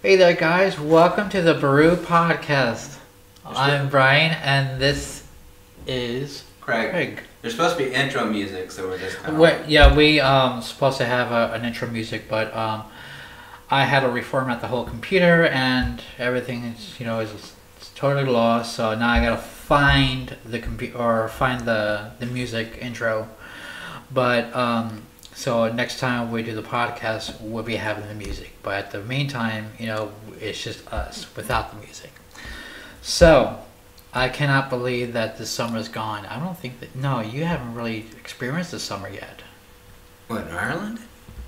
Hey there, guys. Welcome to the Boru Podcast. I'm Brian, and this is Craig. There's supposed to be intro music, so we're just kind of... Yeah, we supposed to have an intro music, but I had to reformat the whole computer, and everything is it's totally lost. So now I gotta find the the music intro. But so next time we do the podcast, we'll be having the music. But at the meantime, it's just us without the music. So I cannot believe that this summer's gone. I don't think that... No, you haven't really experienced the summer yet. What, in Ireland?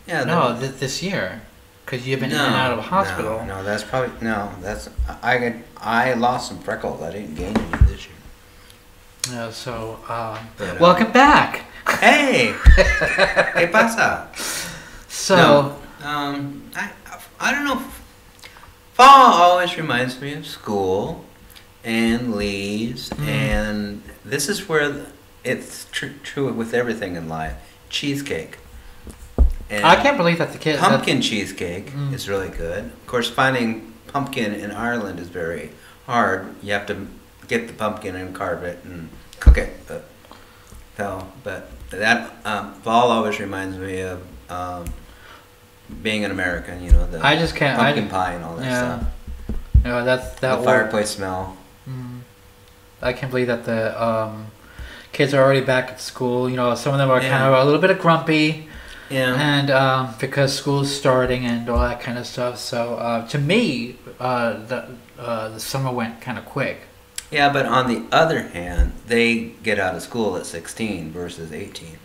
Yeah. No, this year. Because you've been in and out of the hospital. No, that's probably... No, that's... I lost some freckles. I didn't gain any this year. Yeah, so... welcome back! Hey! ¿Qué pasa? So... No, I don't know. Fall always reminds me of school and leaves, and this is where it's true with everything in life. Cheesecake. And I can't believe that the kid... Pumpkin cheesecake is really good. Of course, finding pumpkin in Ireland is very hard. You have to get the pumpkin and carve it and cook it. But that fall always reminds me of being an American. The I just can't... pumpkin pie and all that stuff. No, that's the fireplace smell. I can't believe that the kids are already back at school. Some of them are kind of a little bit grumpy. Yeah. And because school's starting and all that kind of stuff. So to me, the summer went kind of quick. Yeah, but on the other hand, they get out of school at 16 versus 18.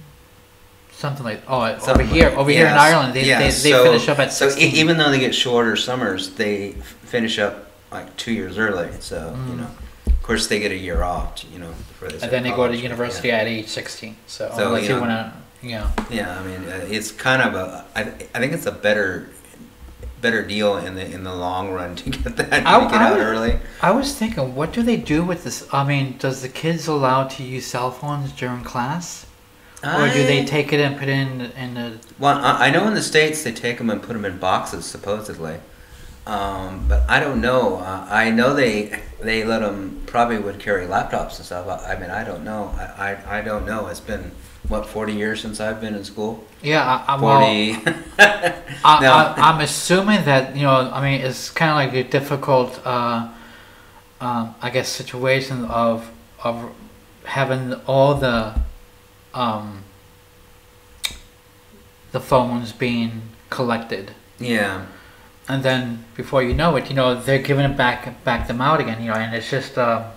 Something like over here in Ireland, they finish up at 16. So even though they get shorter summers, they finish up like 2 years early. So of course they get a year off. Before they start and then they college. Go to university at age 16. So unless you want to, Yeah, I mean it's kind of I think it's a better deal in the long run to get that get out early. I was thinking, what do they do with this? I mean, does the kids allow to use cell phones during class? Or do they take it and put it in the... Well, I know in the States they take them and put them in boxes, supposedly. But I don't know. I know they let them, probably would carry laptops and stuff. I mean, I don't know. I don't know. It's been, 40 years since I've been in school? Yeah, 40. I'm assuming that, I mean, it's kind of like a difficult, I guess, situation of having all the phones being collected. Yeah. And then before you know it, they're giving it back them out again, and it's just I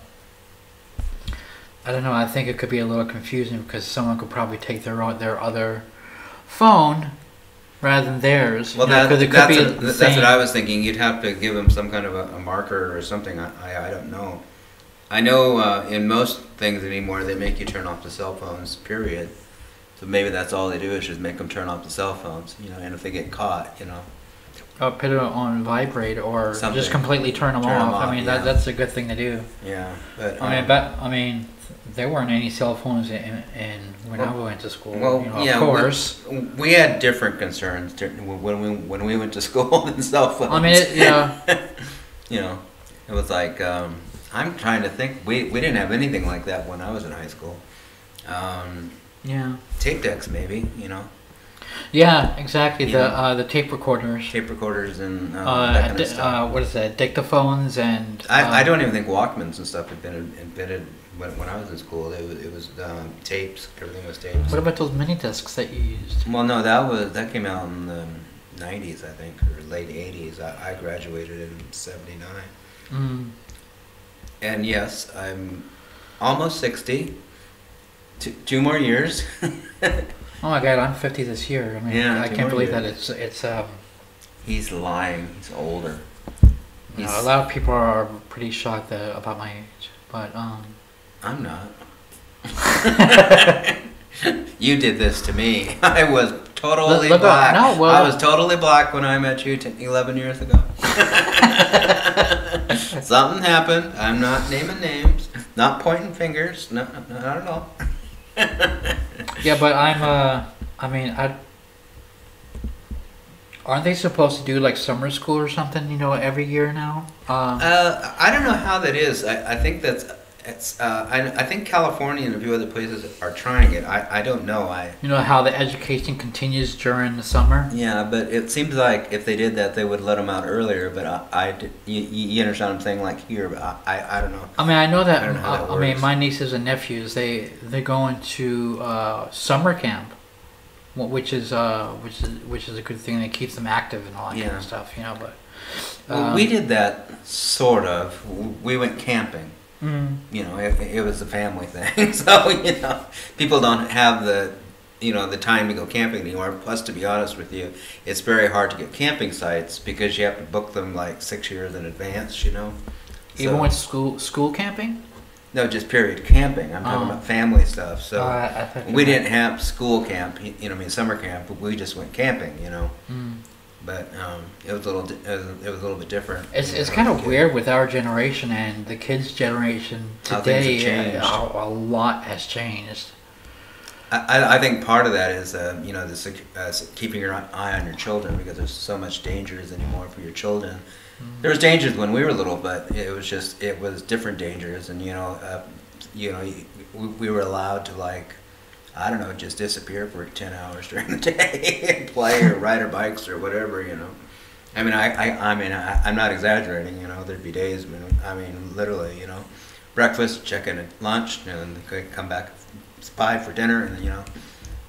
don't know, I think it could be a little confusing because someone could probably take their other phone rather than theirs. Well, that's what I was thinking. You'd have to give them some kind of a marker or something. I don't know. I know in most things anymore they make you turn off the cell phones, period. So maybe that's all they do is just make them turn off the cell phones, and if they get caught, put it on vibrate or something. Just completely turn them off. I mean, that's a good thing to do. Yeah, but I mean, there weren't any cell phones in when I went to school. Well, of course, we had different concerns when we went to school than cell phones. I mean, it was like I'm trying to think. We didn't have anything like that when I was in high school. Tape decks, maybe. Yeah, exactly. The tape recorders. Tape recorders and that kind of stuff. What is that? Dictaphones and... I don't even think Walkmans and stuff had been invented when I was in school. It was tapes. Everything was tapes. What about those mini discs that you used? Well, no, that came out in the 90s, I think, or late 80s. I graduated in 79. And yes, I'm almost 60. 2 more years. Oh my God, I'm 50 this year. I mean, I can't believe that it's. He's lying. He's older. A lot of people are pretty shocked about my age, but I'm not. You did this to me. I was totally black. I was totally black when I met you 11 years ago. Something happened. I'm not naming names. Not pointing fingers. No, not at all. Yeah, but I'm. I mean, Aren't they supposed to do like summer school or something? Every year now. I don't know how that is. I think that's it's. I think California and a few other places are trying it. I don't know. How the education continues during the summer. Yeah, but it seems like if they did that, they would let them out earlier. But you understand what I'm saying? Like here, but I don't know. I mean, I know that. I don't know how that works. I mean, my nieces and nephews they go into summer camp, which is a good thing. It keeps them active and all that kind of stuff. But well, we did that sort of. We went camping. Mm-hmm. It was a family thing. So people don't have the time to go camping anymore. Plus, to be honest with you, it's very hard to get camping sites because you have to book them like 6 years in advance. Even with school camping? No, just period camping. I'm talking about family stuff. So we didn't have school camp. Summer camp. But we just went camping. Mm. But it was a little bit different. It's kind of weird with our generation and the kids' generation today. A lot has changed. I think part of that is keeping your eye on your children, because there's so much dangers anymore for your children. Mm-hmm. There was dangers when we were little, but it was different dangers, and we were allowed to just disappear for 10 hours during the day and play or ride our bikes or whatever. I'm not exaggerating. There'd be days when literally, breakfast, check in at lunch, and come back. Spy for dinner,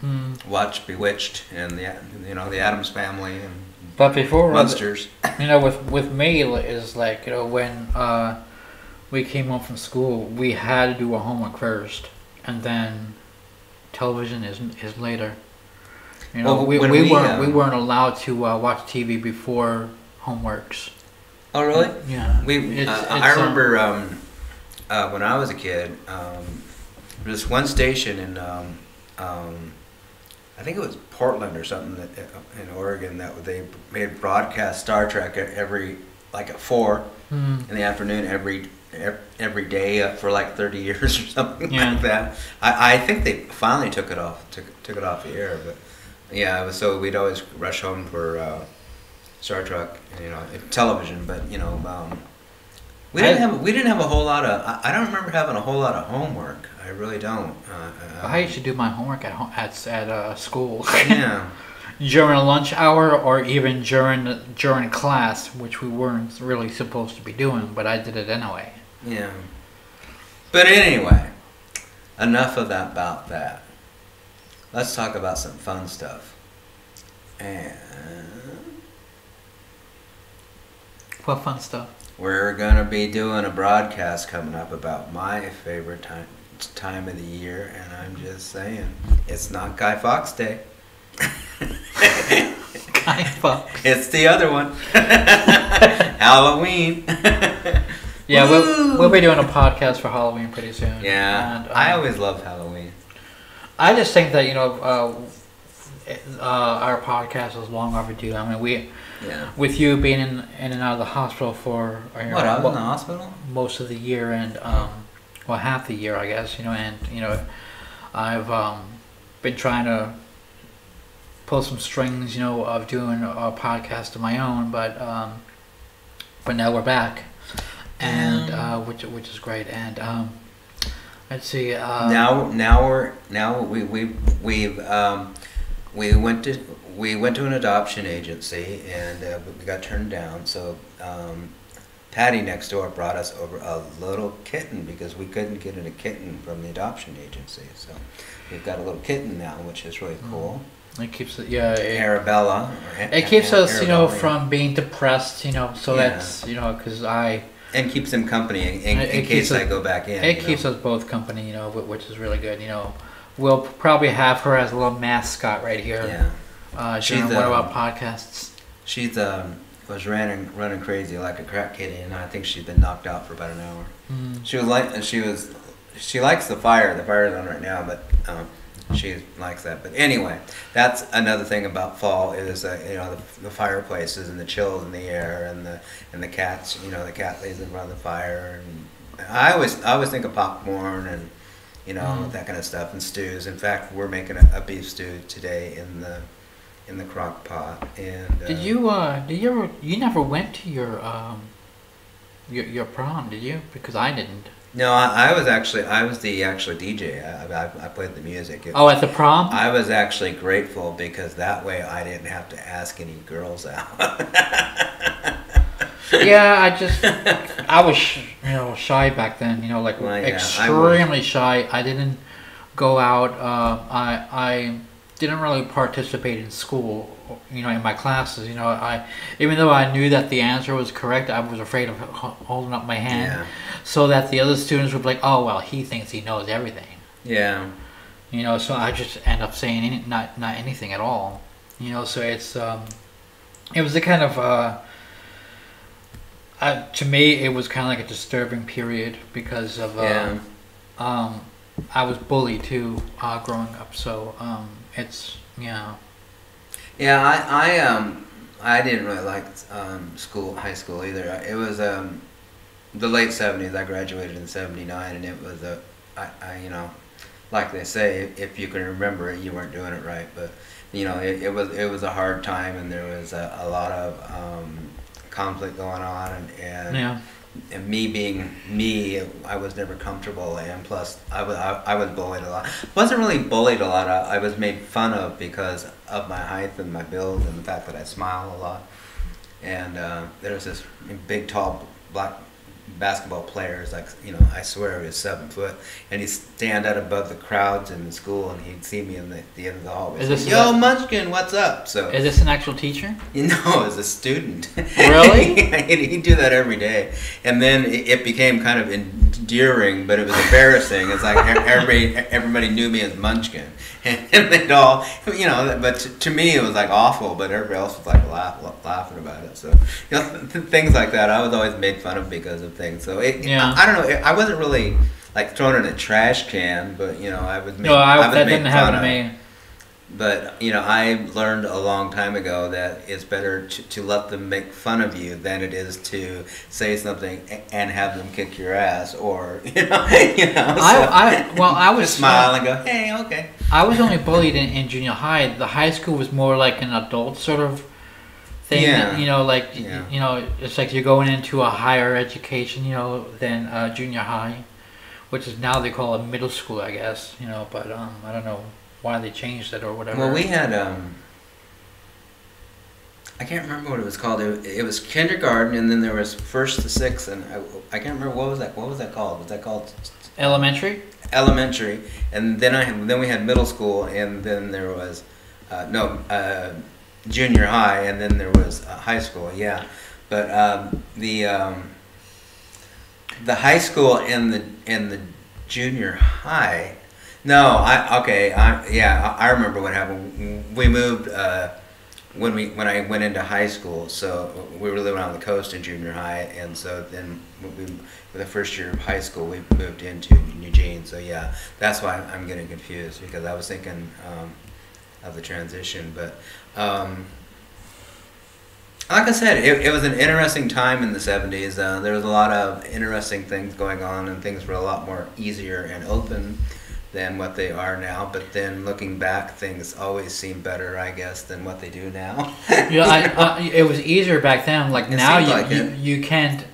and watch Bewitched and the Addams Family and but before Monsters. With me is like when we came home from school, we had to do our homework first, and then television is later. We weren't allowed to watch TV before homeworks. Oh really? Yeah. I remember when I was a kid. There's one station in, I think it was Portland or something in Oregon that they made broadcast Star Trek at 4 in the afternoon every day for like 30 years or something like that. I think they finally took it off the air, but so we'd always rush home for Star Trek, television, but we didn't have a whole lot of. I don't remember having a whole lot of homework. I really don't. I used to do my homework at school. Yeah. During a lunch hour, or even during class, which we weren't really supposed to be doing, but I did it anyway. Yeah. But anyway, enough about that. Let's talk about some fun stuff. And what fun stuff? We're gonna be doing a broadcast coming up about my favorite time of the year, and I'm just saying, it's not Guy Fawkes Day. Guy Fawkes. It's the other one. Halloween. Yeah, we'll be doing a podcast for Halloween pretty soon. Yeah, and, I always love Halloween. I just think that our podcast is long overdue. I mean, with you being in and out of the hospital for I was in the hospital most of the year, and half the year, I guess. I've been trying to pull some strings, of doing a podcast of my own, but now we're back, and which is great, and let's see. We went to an adoption agency, and we got turned down. So Patty next door brought us over a little kitten because we couldn't get a kitten from the adoption agency. So we've got a little kitten now, which is really cool. It keeps Arabella. It keeps us, from being depressed, so that's, because and keeps them company in case I go back in. It keeps us both company, which is really good. We'll probably have her as a little mascot right here. Yeah. During one of our podcasts. She's was running crazy like a crack kitty, and I think she's been knocked out for about an hour. Mm. She likes the fire. The fire's on right now, but she likes that. But anyway, that's another thing about fall is the fireplaces and the chills in the air and the cats. The cat lays in front of the fire, and I always think of popcorn and that kind of stuff and stews. In fact, we're making a beef stew today in in the crock pot. And did you ever? You never went to your prom, did you? Because I didn't. No, I was the actual DJ. I played the music. Oh, at the prom? I was actually grateful because that way I didn't have to ask any girls out. Yeah, I was shy back then. Like Well, yeah, extremely shy. I didn't go out. I didn't really participate in school. In my classes. Even though I knew that the answer was correct, I was afraid of holding up my hand. Yeah. So that the other students would be like, oh, well, he thinks he knows everything. Yeah. So I just end up saying not anything at all. So it's it was a kind of to me it was kind of like a disturbing period because of I was bullied too growing up. So it's Yeah, I didn't really like high school either. It was the late '70s. I graduated in '79, and it was like they say, if you can remember it, you weren't doing it right. But it was a hard time, and there was a lot of conflict going on, and me being me, I was never comfortable, and plus I was bullied a lot. Wasn't really bullied a lot. I was made fun of because of my height and my build and the fact that I smile a lot. And there was this big, tall, black basketball player. I swear he was 7 foot, and he'd stand out above the crowds in the school, and he'd see me in the end of the hallway. Yo, Munchkin, what's up? So is this an actual teacher? No, as a student. Really? He'd do that every day, and then it became kind of endearing, but it was embarrassing. It's like everybody knew me as Munchkin, and they'd all, But to me, it was like awful, but everybody else was like laughing about it. So things like that, I was always made fun of because of things. So I don't know. I wasn't really like thrown in a trash can, but I was made. That didn't happen to me. But I learned a long time ago that it's better to let them make fun of you than it is to say something and have them kick your ass, or I was just smile and go, hey, okay. I was only bullied in junior high. The high school was more like an adult sort of thing. Yeah. It's like you're going into a higher education, than junior high, which is now they call it middle school, I guess. But I don't know why they changed it or whatever. Well, we had I can't remember what it was called. It was kindergarten, and then there was 1st to 6th, and I can't remember what was that called. Was that called elementary? Elementary, and then we had middle school, and then there was junior high, and then there was high school. Yeah, but the high school and the junior high. No, I remember what happened. We moved when I went into high school. So we were living on the coast in junior high, and so then for the first year of high school, we moved into Eugene. So yeah, that's why I'm getting confused, because I was thinking of the transition. But like I said, it was an interesting time in the '70s. There was a lot of interesting things going on, and things were a lot more easier and open than what they are now. But then looking back, things always seem better, I guess, than what they do now. It was easier back then. Like now, you can't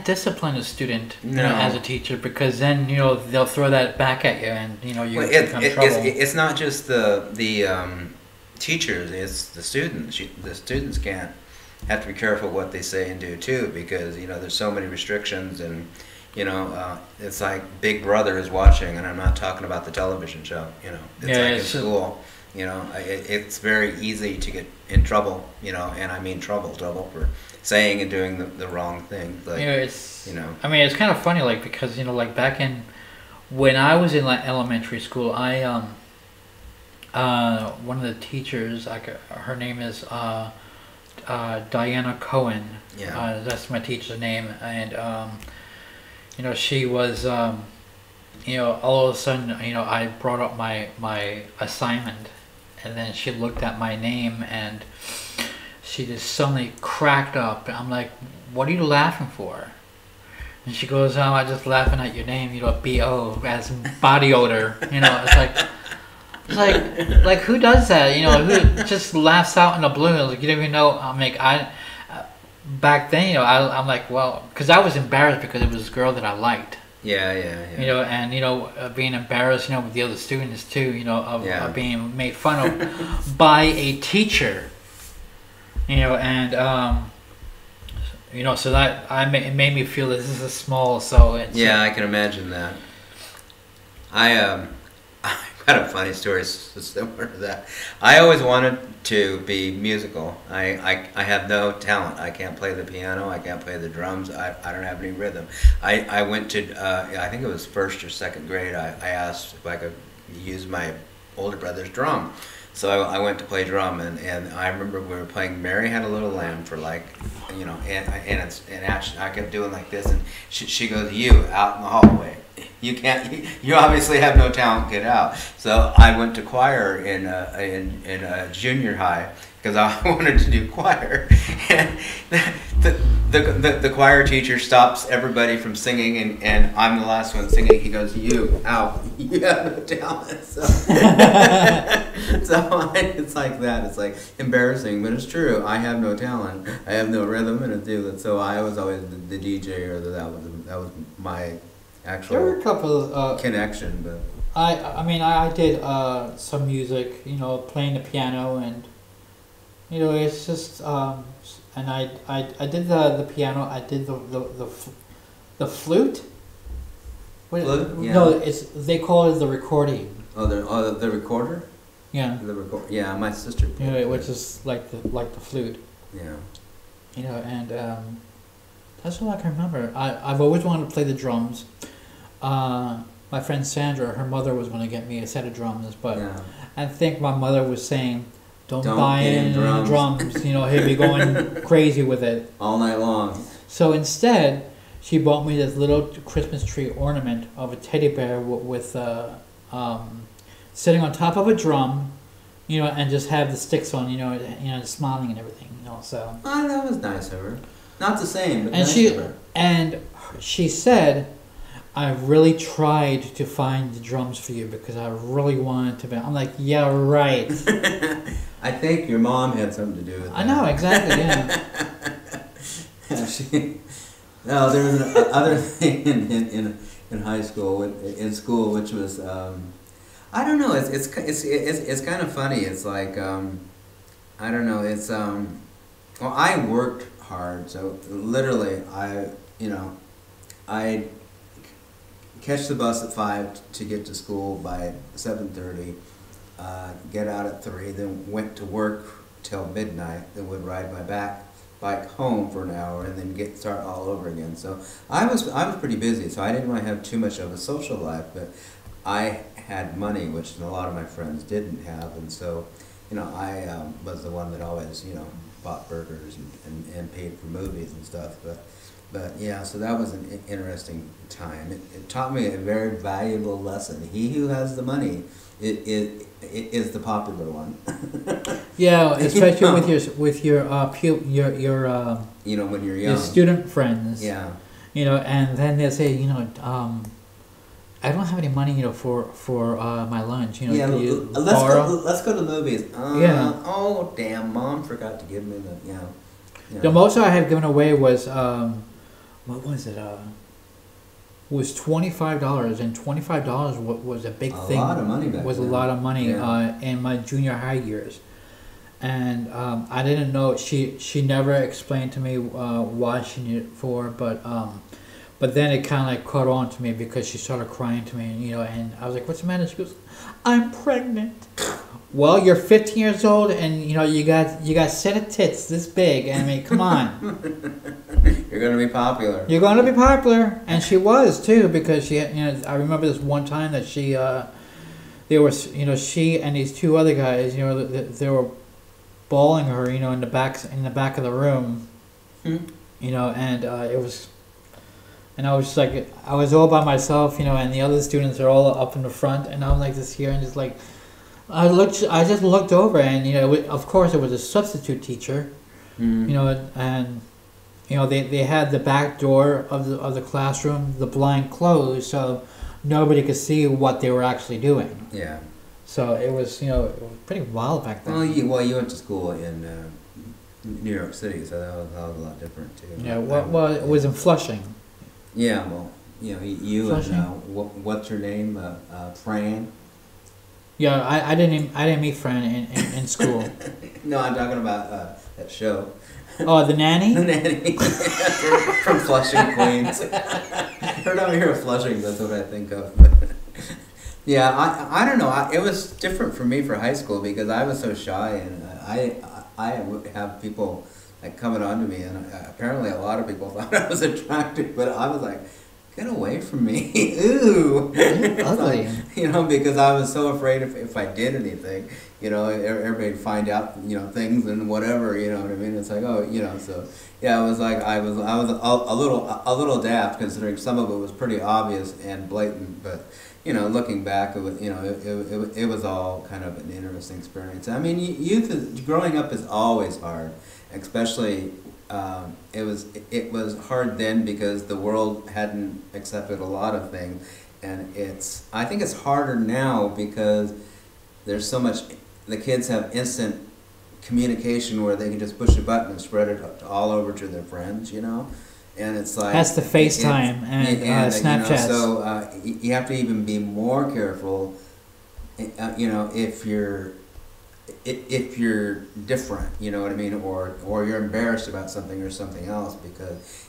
discipline a student as a teacher, because then they'll throw that back at you, and you become trouble. It's not just the teachers; it's the students. The students have to be careful what they say and do too, because there's so many restrictions, and it's like Big Brother is watching, and I'm not talking about the television show. In school. It's very easy to get in trouble. And I mean trouble for saying and doing the wrong thing. Like, I mean, it's kind of funny, like, because like back when I was in elementary school, one of the teachers, her name is Diana Cohen. Yeah. That's my teacher's name, and she was, all of a sudden, I brought up my assignment, and then she looked at my name, and she just suddenly cracked up. I'm like, what are you laughing for? And she goes, I'm just laughing at your name, B.O., as body odor. It's like, Like who does that? You know, who just laughs out in the blue? Like you don't even know. I'm like back then, you know, I'm like, well, because I was embarrassed because it was this girl that I liked. Yeah. You know, and you know, being embarrassed, you know, with the other students too. You know, of being made fun of by a teacher. You know, and you know, so that it made me feel that this is small. So it's, I can imagine that. I got a funny story similar to that. I always wanted to be musical. I have no talent. I can't play the piano. I can't play the drums. I don't have any rhythm. I went to, I think it was first or second grade, I asked if I could use my older brother's drum. So I went to play drum, and I remember we were playing Mary Had a Little Lamb for like, you know, and actually I kept doing like this, and she goes, you, out in the hallway. You can't. You obviously have no talent. Get out. So I went to choir in junior high because I wanted to do choir. And the choir teacher stops everybody from singing, and I'm the last one singing. He goes, "You out. You have no talent." So, it's like that. It's like embarrassing, but it's true. I have no talent. I have no rhythm, and so I was always the DJ, or that was my actual there were a couple of connection, but I mean I did some music, you know, playing the piano, and you know it's just and I did the piano. I did the flute. Flute? Yeah. No, they call it the recording. The recorder. Yeah. Yeah, my sister. Yeah, which is like the flute. Yeah. You know, and that's all I can remember. I've always wanted to play the drums. My friend Sandra, her mother was going to get me a set of drums, but I think my mother was saying, don't buy any drums. You know, he'll be going crazy with it. All night long. So instead, she bought me this little Christmas tree ornament of a teddy bear with sitting on top of a drum, you know, and just have the sticks on, you know, smiling and everything, you know, so. Oh, that was nice of her. Not the same, but and nice of her. And she said, I really tried to find the drums for you because I really wanted to be. I'm like, yeah, right. I think your mom had something to do with that. I know, exactly, yeah. No, there was another thing in high school, in school, which was, I don't know, it's kind of funny. It's like, I don't know, it's, well, I worked hard, so literally, I catch the bus at 5 to get to school by 7:30, get out at 3, then went to work till midnight, then would ride my bike home for an hour, and then start all over again. So I was pretty busy, so I didn't really have too much of a social life, but I had money, which a lot of my friends didn't have, and so, you know, I was the one that always, you know, bought burgers and paid for movies and stuff, but yeah, so that was an interesting time. It taught me a very valuable lesson. He who has the money is the popular one. Yeah, especially with your you know, when you're young, your student friends. Yeah. You know, and then they say, you know, I don't have any money, you know, for my lunch. You know, yeah. Let's go to the movies. Yeah. Oh damn! Mom forgot to give me the Yeah. The most I have given away was what was it? Was $25, and $25 was a big thing. A lot of money back was then. A lot of money Yeah. In my junior high years, and I didn't know. She never explained to me why she needed it for, but then it kind of like caught on to me because she started crying to me, and, you know, and I was like, "What's the matter?" She goes, "I'm pregnant." Well, you're 15 years old, and you know you got set of tits this big. I mean, come on. You're gonna be popular. You're going to be popular, and she was too, because she, you know, I remember this one time that she, there was, you know, she and these two other guys, you know, they were bawling her, you know, in the back of the room, you know, and it was, and I was just like, I was all by myself, you know, and the other students are all up in the front, and I'm like this here, and just like, I just looked over, and you know, of course it was a substitute teacher, you know, and you know they had the back door of the classroom, the blind closed, so nobody could see what they were actually doing. Yeah. So it was, it was pretty wild back then. Well, you went to school in New York City, so that was a lot different too. Yeah, well, it was in Flushing. Yeah, well, you Flushing. and what's her name, Fran? Yeah, I didn't meet Fran in school. No, I'm talking about that show. Oh, the nanny. The nanny from Flushing, Queens. Every time I hear of Flushing, that's what I think of. Yeah, I don't know. It was different for me for high school because I was so shy, and I would have people like coming on to me, and apparently a lot of people thought I was attractive, but I was like, get away from me. Ooh. Ugly. Like, because I was so afraid if I did anything, everybody'd find out, things and whatever, you know what I mean? It's like, so yeah, it was like I was a little daft considering some of it was pretty obvious and blatant, but looking back, it was, it was all kind of an interesting experience. I mean, growing up is always hard, especially. It was hard then because the world hadn't accepted a lot of things, and I think it's harder now because there's so much. The kids have instant communication where they can just push a button and spread it all over to their friends, and it's like that's the FaceTime and Snapchat. So you have to even be more careful, if you're different, you know what I mean, or you're embarrassed about something or something else because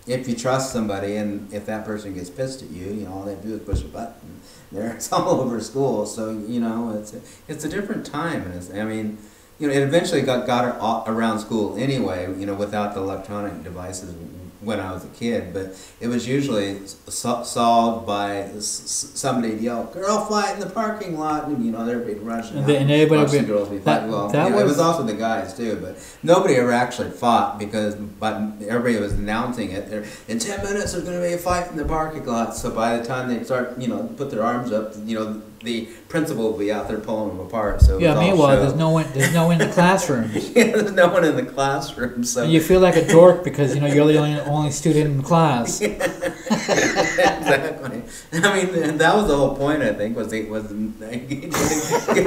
if you trust somebody and if that person gets pissed at you, all they have to do is push a button. It's all over school, so it's a different time, and it eventually got around school anyway, without the electronic devices when I was a kid, but it was usually solved by somebody yell, "Girl fight in the parking lot," and everybody rushing out and everybody watch the girls be fighting. Well, it was also the guys too, but nobody ever actually fought but everybody was announcing it. In 10 minutes there's going to be a fight in the parking lot. So by the time they start, put their arms up, the principal will be out there pulling them apart. So yeah, meanwhile there's no one in the classrooms. Yeah, there's no one in the classroom. So and you feel like a dork because you're the only student in the class. Yeah. Exactly. That was the whole point. I think was get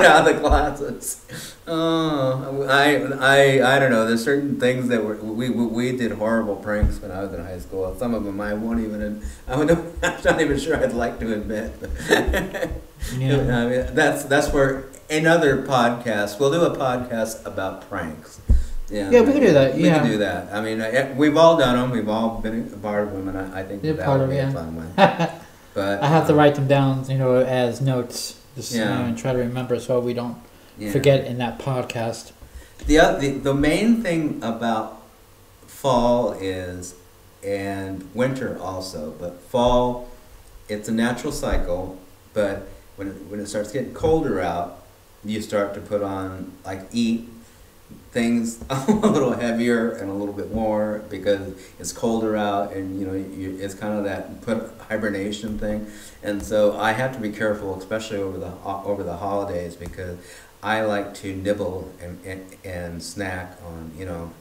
out of the classes. Oh, I don't know. There's certain things that we did horrible pranks when I was in high school. Some of them I'm not even sure I'd like to admit. Yeah. That's where another podcast. We'll do a podcast about pranks. Yeah, we can do that. We can do that. We've all done them. We've all been a part of them, and I think that would be a fun one. But I have to write them down, as notes, just and try to remember so we don't forget in that podcast. The main thing about fall and winter also, but fall, it's a natural cycle, but when it starts getting colder out, you start to put on, eat things a little heavier and a little bit more because it's colder out, and it's kind of that hibernation thing, and so I have to be careful, especially over the holidays, because I like to nibble and snack on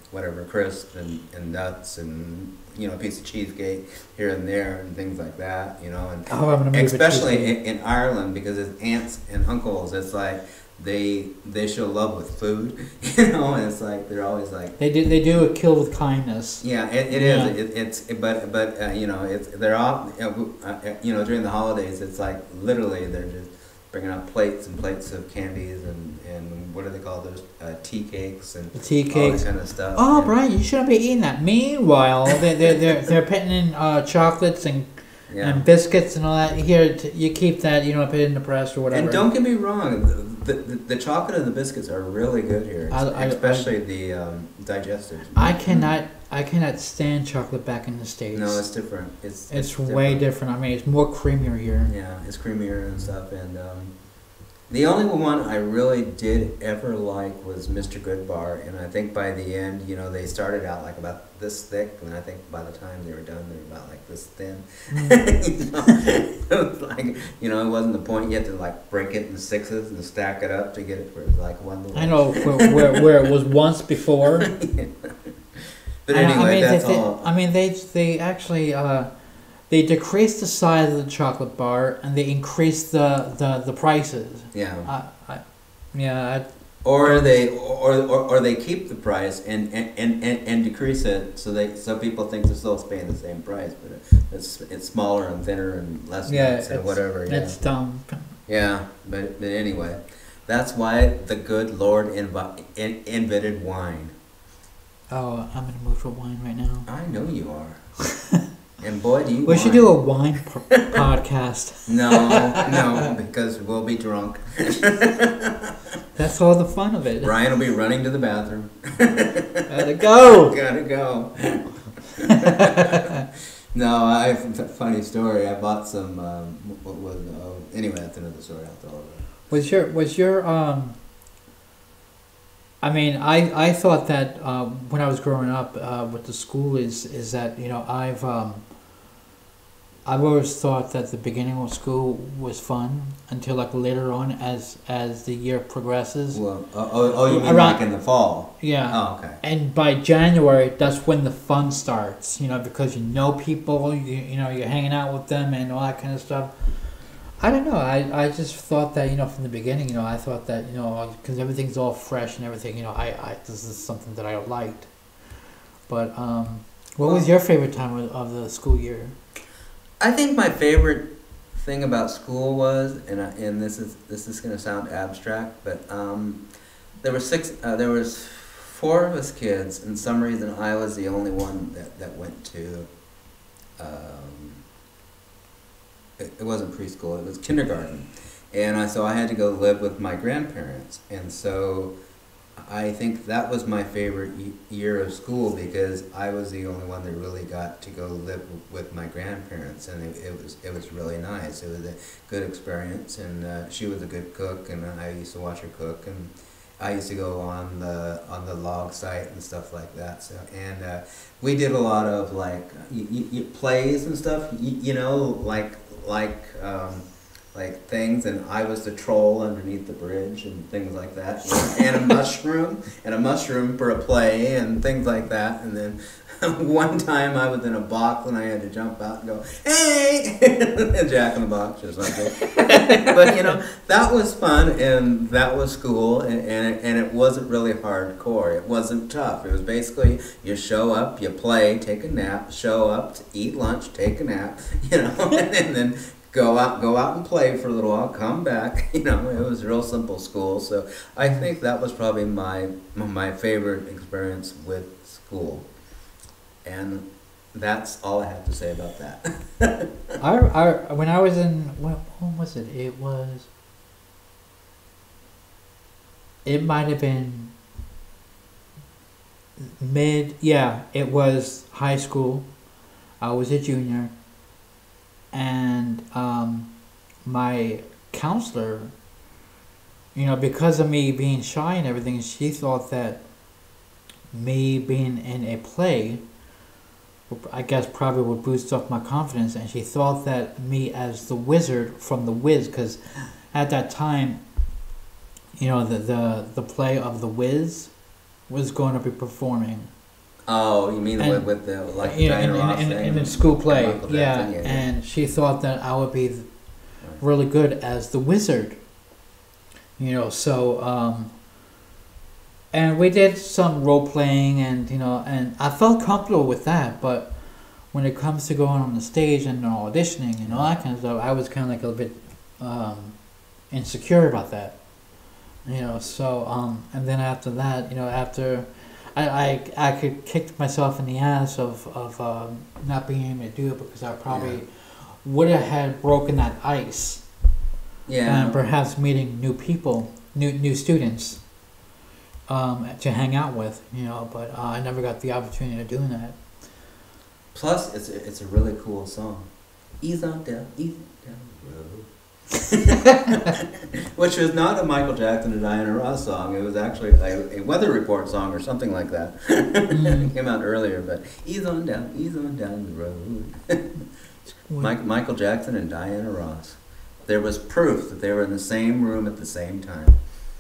whatever crisps and nuts and a piece of cheesecake here and there and things like that, and especially in Ireland, because it's aunts and uncles, it's like they show love with food, and it's like they're always like they do a kill with kindness. Yeah, it is. But they're all during the holidays. It's like literally they're just bringing out plates and plates of candies and what do they call those tea cakes and tea cakes, all that kind of stuff. Oh, Brian, you shouldn't be eating that. Meanwhile, they're putting in chocolates and biscuits and all that. Here, you keep that. Put it in the press or whatever. And don't get me wrong, the chocolate and the biscuits are really good here, especially the digestives. I cannot stand chocolate back in the States. No, it's different. It's way different. It's more creamier here. Yeah, it's creamier and stuff. And the only one I really did ever like was Mr. Goodbar, and I think by the end, they started out like about this thick, and I think by the time they were done, they were about like this thin. It was like, it wasn't the point yet to like break it in sixes and stack it up to get it for like one little. I know where it was once before. But anyway, that's all. They actually they decreased the size of the chocolate bar and they increased the prices. Yeah. Yeah. Or they keep the price and decrease it so people think they're still paying the same price, but it's smaller and thinner and less nuts and whatever. It's dumb. Yeah, but anyway, that's why the good Lord invented wine. Oh, I'm in the mood for wine right now. I know you are. And boy, do you We should do a wine podcast. No, because we'll be drunk. That's all the fun of it. Brian will be running to the bathroom. Gotta go. Gotta go. No, I have a funny story. I bought some. Anyway, that's another story. I'll tell it. Was your I mean, I thought that when I was growing up with the school is that, you know, I've always thought that the beginning of school was fun until like later on as the year progresses. Well, you mean like in the fall? Yeah. Oh, okay. And by January, that's when the fun starts, you know, because you know people, you know, you're hanging out with them and all that kind of stuff. I don't know. I just thought that, you know, from the beginning, you know, I thought that, you know, because everything's all fresh and everything, you know, this is something that I liked. But what was your favorite time of the school year? I think my favorite thing about school was, and this is going to sound abstract, but there was 4 of us kids, and some reason I was the only one that went to. It wasn't preschool; it was kindergarten, and so I had to go live with my grandparents, and so I think that was my favorite year of school because I was the only one that really got to go live with my grandparents, and it was really nice. It was a good experience, and she was a good cook, and I used to watch her cook, and I used to go on the log site and stuff like that. So and we did a lot of like plays and stuff, you know, like things, and I was the troll underneath the bridge and things like that, and a mushroom for a play and things like that. And then one time I was in a box and I had to jump out and go, hey, Jack in the Box or something. But you know, that was fun, and that was school, and it wasn't really hardcore. It wasn't tough. It was basically you show up, you play, take a nap, show up, eat lunch, take a nap, you know, and then go out and play for a little while, come back. You know, it was real simple school. So I think that was probably my favorite experience with school. And that's all I have to say about that. When I was in, when was it? It might have been it was high school. I was a junior. And my counselor, you know, because of me being shy and everything, she thought that me being in a play, I guess probably would boost up my confidence, and she thought that me as the wizard from The Wiz, because at that time, you know, the play of The Wiz was going to be performing. Oh, you mean with the like you know, Diana Ross thing? in the school play, yeah. And she thought that I would be really good as the wizard. You know, so and we did some role playing, and you know, and I felt comfortable with that. But when it comes to going on the stage and auditioning and all that kind of stuff, I was kind of like a little bit insecure about that. You know, so and then after that, you know, after. I could kick myself in the ass of not being able to do it because I probably would have had broken that ice. Yeah. And perhaps meeting new people, new students, to hang out with, you know. But I never got the opportunity of doing that. Plus, it's a really cool song. Ease on down the road. Which was not a Michael Jackson or Diana Ross song. It was actually a weather report song or something like that. It came out earlier, but ease on down the road. Michael Jackson and Diana Ross. There was proof that they were in the same room at the same time.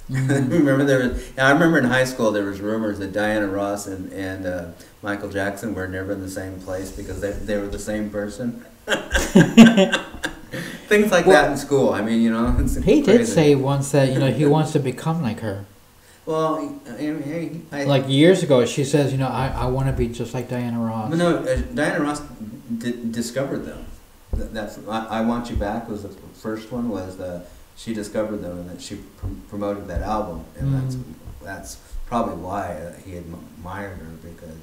Mm-hmm. I remember in high school there was rumors that Diana Ross and Michael Jackson were never in the same place because they were the same person. Things like that in school. I mean, it's He crazy. did say once that he wants to become like her. Well, Like years ago, she says, I want to be just like Diana Ross. But no, Diana Ross discovered them. That's I Want You Back was the first one. She discovered them and that she promoted that album, and that's probably why he admired her because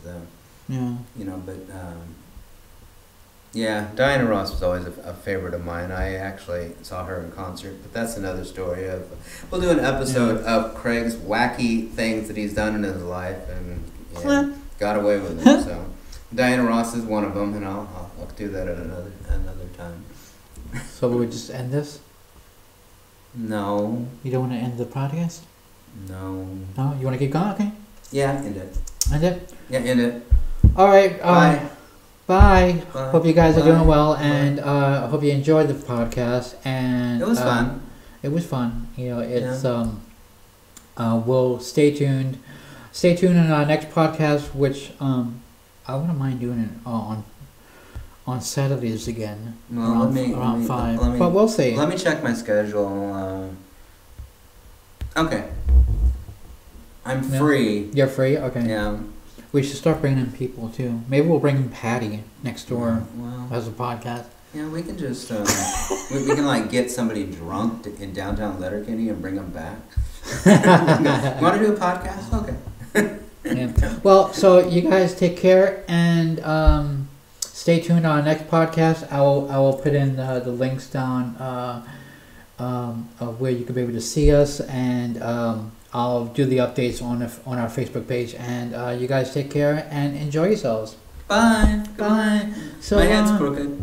yeah, Diana Ross was always a favorite of mine. I actually saw her in concert, but that's another story. We'll do an episode of Craig's wacky things that he's done in his life and got away with it. So Diana Ross is one of them, and I'll do that at another time. So we would just end this? No. You don't want to end the podcast? No. No? You want to keep going? Okay. Yeah, end it. End it? Yeah, end it. All right. Bye. Bye. Bye. Hope you guys are Bye. doing well, Bye. and I hope you enjoyed the podcast. And It was fun. It was fun. It's we'll stay tuned. Stay tuned in our next podcast, which I wouldn't mind doing it on Saturdays again. Well, around 5. But we'll see. Let me check my schedule. Okay. I'm free. You're free? Okay. Yeah. We should start bringing in people too. Maybe we'll bring in Patty next door Well, as a podcast. yeah, we can just we can get somebody drunk in downtown Letterkenny and bring them back. You want to do a podcast? Okay. Yeah. Well, so you guys take care and stay tuned on our next podcast. I will put in the links down of where you can be able to see us, and I'll do the updates on our Facebook page. And you guys take care and enjoy yourselves. Bye. Bye. So my head's crooked.